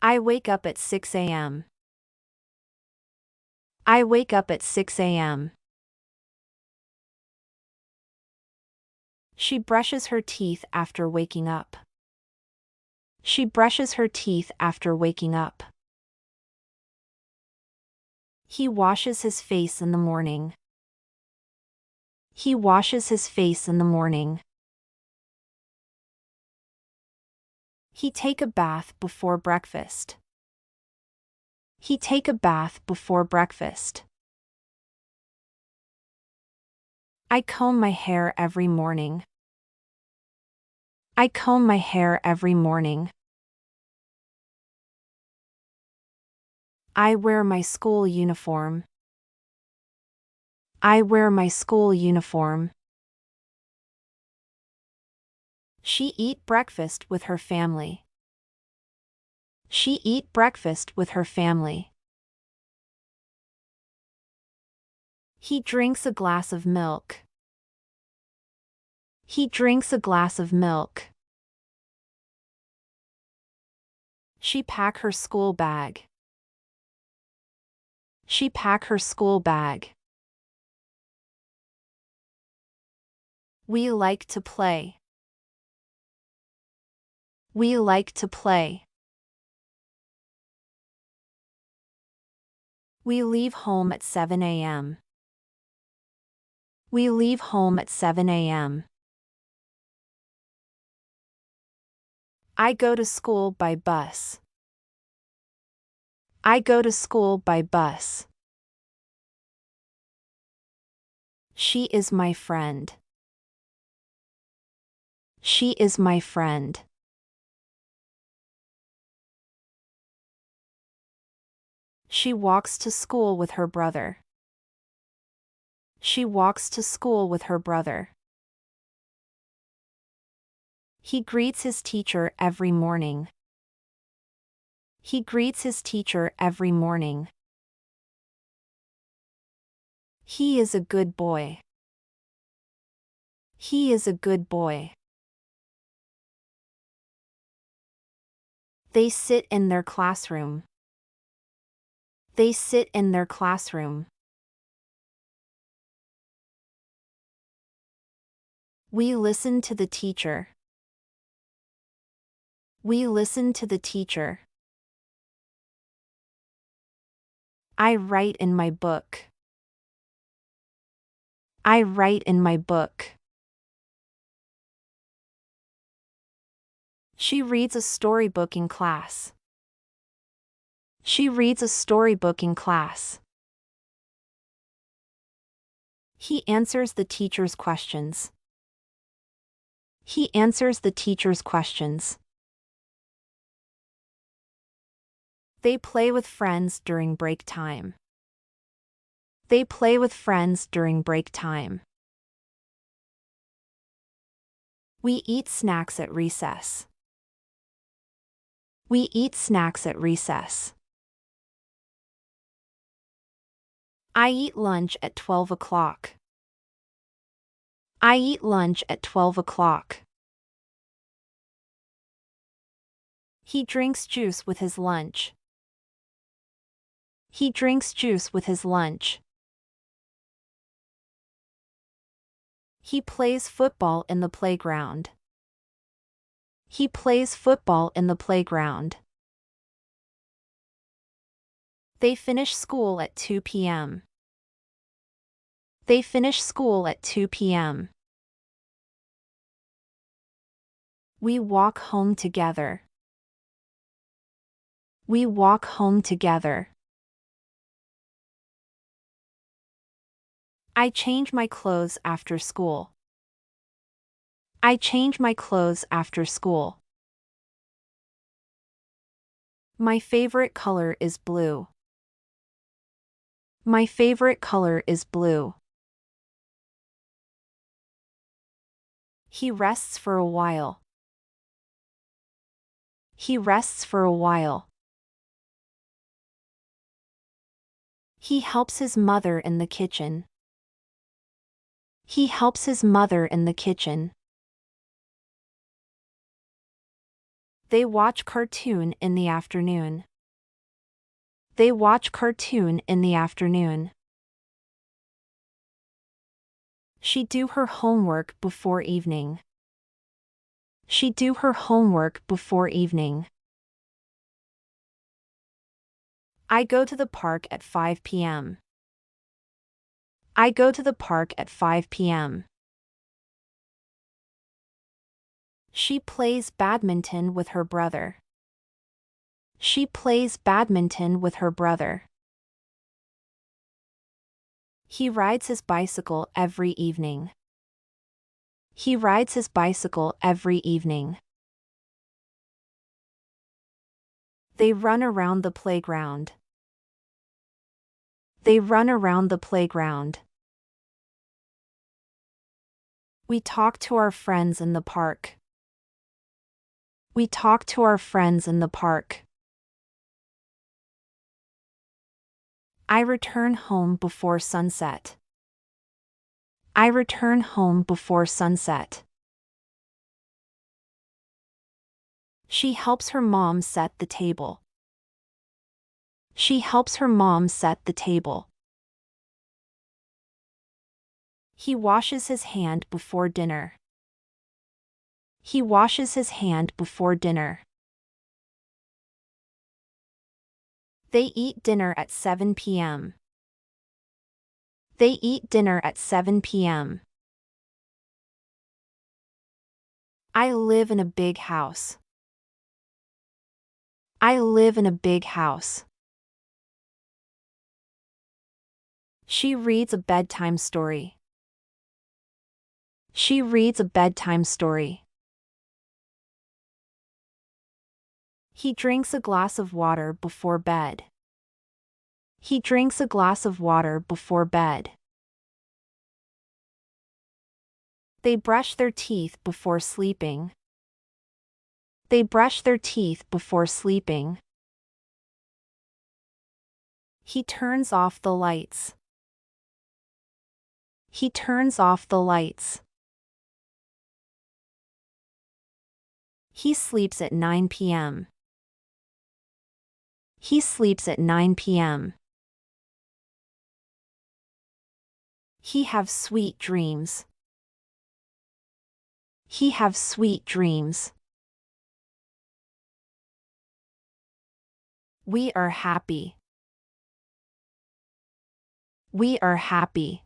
I wake up at 6 a.m. I wake up at 6 a.m. She brushes her teeth after waking up. She brushes her teeth after waking up. He washes his face in the morning. He washes his face in the morning. He take a bath before breakfast. He take a bath before breakfast. I comb my hair every morning. I comb my hair every morning. I wear my school uniform. I wear my school uniform. She eat breakfast with her family. She eat breakfast with her family. He drinks a glass of milk. He drinks a glass of milk. She pack her school bag. She pack her school bag. We like to play. We like to play. We leave home at 7 a.m. We leave home at 7 a.m. I go to school by bus. I go to school by bus. She is my friend. She is my friend. She walks to school with her brother. She walks to school with her brother. He greets his teacher every morning. He greets his teacher every morning. He is a good boy. He is a good boy. They sit in their classroom. They sit in their classroom. We listen to the teacher. We listen to the teacher. I write in my book. I write in my book. She reads a storybook in class. She reads a storybook in class. He answers the teacher's questions. He answers the teacher's questions. They play with friends during break time. They play with friends during break time. We eat snacks at recess. We eat snacks at recess. I eat lunch at 12 o'clock. I eat lunch at 12 o'clock. He drinks juice with his lunch. He drinks juice with his lunch. He plays football in the playground. He plays football in the playground. They finish school at 2 p.m. They finish school at 2 p.m. We walk home together. We walk home together. I change my clothes after school. I change my clothes after school. My favorite color is blue. My favorite color is blue. He rests for a while. He rests for a while. He helps his mother in the kitchen. He helps his mother in the kitchen. They watch cartoon in the afternoon. They watch cartoon in the afternoon. She do her homework before evening. She do her homework before evening. I go to the park at 5 p.m. I go to the park at 5 p.m. She plays badminton with her brother. She plays badminton with her brother. He rides his bicycle every evening. He rides his bicycle every evening. They run around the playground. They run around the playground. We talk to our friends in the park. We talk to our friends in the park. I return home before sunset. I return home before sunset. She helps her mom set the table. She helps her mom set the table. He washes his hand before dinner. He washes his hand before dinner. They eat dinner at 7 p.m. They eat dinner at 7 p.m. I live in a big house. I live in a big house. She reads a bedtime story. She reads a bedtime story. He drinks a glass of water before bed. He drinks a glass of water before bed. They brush their teeth before sleeping. They brush their teeth before sleeping. He turns off the lights. He turns off the lights. He sleeps at 9 p.m. He sleeps at 9 p.m. He have sweet dreams. He have sweet dreams. We are happy. We are happy.